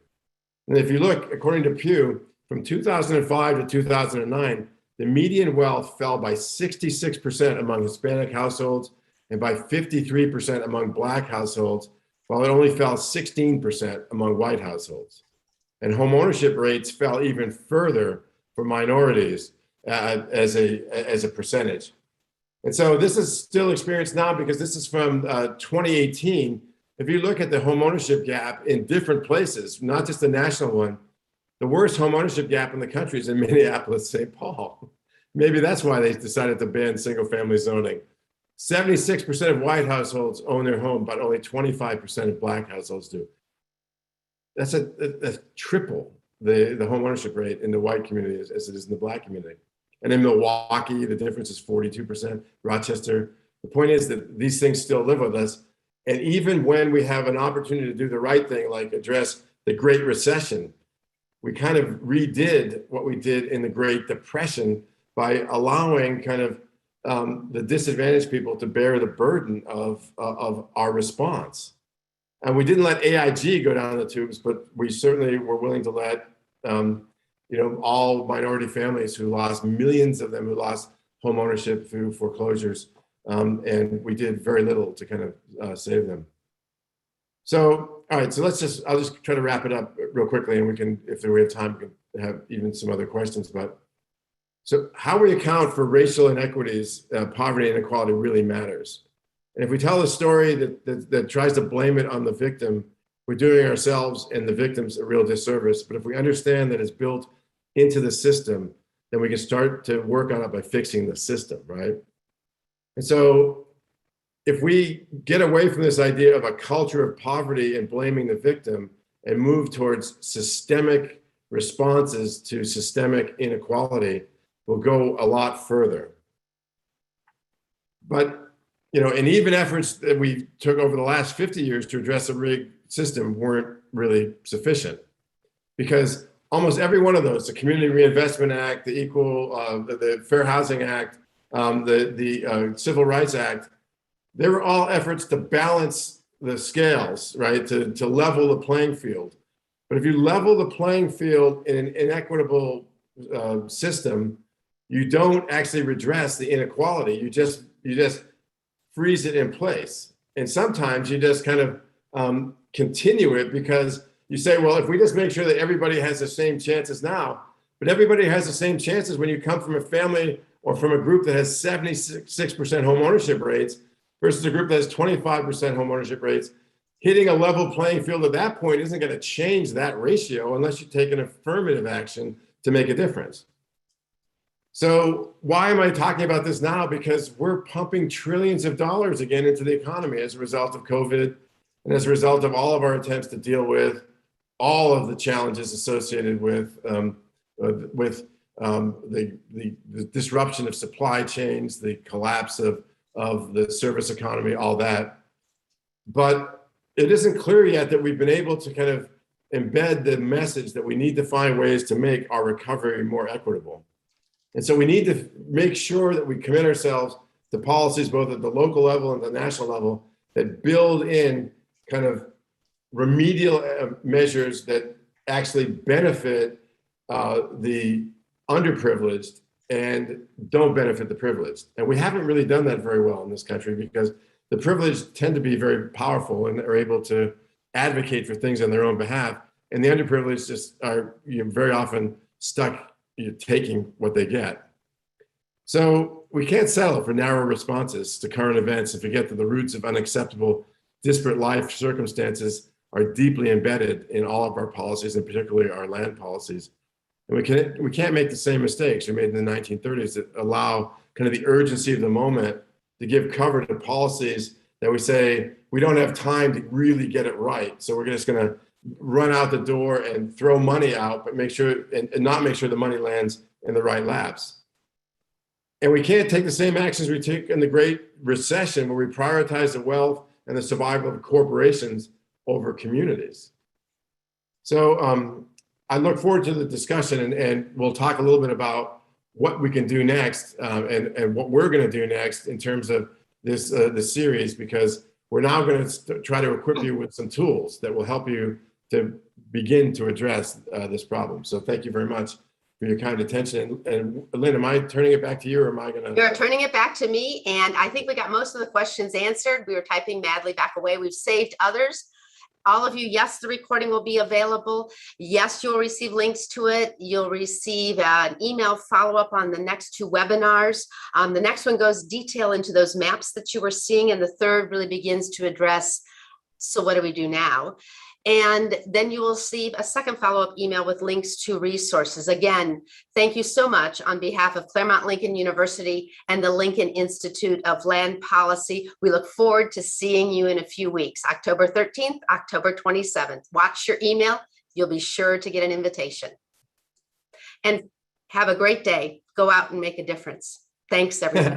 And if you look, according to Pew, from 2005 to 2009, the median wealth fell by 66% among Hispanic households and by 53% among Black households, while it only fell 16% among white households. And home ownership rates fell even further for minorities as a percentage. And so this is still experienced now, because this is from 2018. If you look at the home ownership gap in different places, not just the national one, the worst home ownership gap in the country is in Minneapolis St Paul. Maybe that's why they decided to ban single family zoning. 76% of white households own their home, but only 25% of Black households do. That's a triple the home ownership rate in the white community as it is in the Black community. And in Milwaukee, the difference is 42%. Rochester. The point is that these things still live with us. And even when we have an opportunity to do the right thing, like address the Great Recession, we kind of redid what we did in the Great Depression by allowing kind of the disadvantaged people to bear the burden of our response. And we didn't let AIG go down the tubes, but we certainly were willing to let all minority families who lost, millions of them who lost home ownership through foreclosures. And we did very little to kind of save them. So, all right, so I'll just try to wrap it up real quickly, and we can, if we have time, we can have even some other questions. But so how we account for racial inequities, poverty, and inequality really matters. And if we tell a story that tries to blame it on the victim, we're doing ourselves and the victims a real disservice. But if we understand that it's built into the system, then we can start to work on it by fixing the system, right? And so if we get away from this idea of a culture of poverty and blaming the victim and move towards systemic responses to systemic inequality, we'll go a lot further. But and even efforts that we took over the last 50 years to address the rigged system weren't really sufficient, because almost every one of those, the Community Reinvestment Act, the Fair Housing Act, the Civil Rights Act, they were all efforts to balance the scales, right? To level the playing field. But if you level the playing field in an inequitable system, you don't actually redress the inequality. You just freeze it in place. And sometimes you just kind of continue it because you say, well, if we just make sure that everybody has the same chances now, but everybody has the same chances when you come from a family or from a group that has 76% home ownership rates versus a group that has 25% home ownership rates, hitting a level playing field at that point isn't going to change that ratio unless you take an affirmative action to make a difference. So why am I talking about this now? Because we're pumping trillions of dollars again into the economy as a result of COVID and as a result of all of our attempts to deal with all of the challenges associated with the disruption of supply chains, the collapse of the service economy, all that. But it isn't clear yet that we've been able to kind of embed the message that we need to find ways to make our recovery more equitable. And so we need to make sure that we commit ourselves to policies both at the local level and the national level that build in kind of remedial measures that actually benefit the underprivileged and don't benefit the privileged. And we haven't really done that very well in this country because the privileged tend to be very powerful and are able to advocate for things on their own behalf. And the underprivileged just are very often stuck taking what they get. So we can't settle for narrow responses to current events and forget that the roots of unacceptable disparate life circumstances are deeply embedded in all of our policies, and particularly our land policies. And we can't make the same mistakes we made in the 1930s that allow kind of the urgency of the moment to give cover to policies that we say we don't have time to really get it right. So we're just going to run out the door and throw money out, but make sure and not make sure the money lands in the right laps. And we can't take the same actions we took in the Great Recession, where we prioritize the wealth and the survival of corporations over communities. So I look forward to the discussion, and we'll talk a little bit about what we can do next and what we're going to do next in terms of this series, because we're now going to try to equip you with some tools that will help you to begin to address this problem. So thank you very much for your kind attention. And Lynn, am I turning it back to you, or am I going to? You're turning it back to me. And I think we got most of the questions answered. We were typing madly back away. We've saved others. All of you, yes, the recording will be available. Yes, you'll receive links to it. You'll receive an email follow-up on the next two webinars. The next one goes detail into those maps that you were seeing, and the third really begins to address, so what do we do now? And then you will receive a second follow-up email with links to resources. Again, thank you so much on behalf of Claremont Lincoln University and the Lincoln Institute of Land Policy. We look forward to seeing you in a few weeks, October 13th, October 27th. Watch your email. You'll be sure to get an invitation. And have a great day. Go out and make a difference. Thanks, everyone.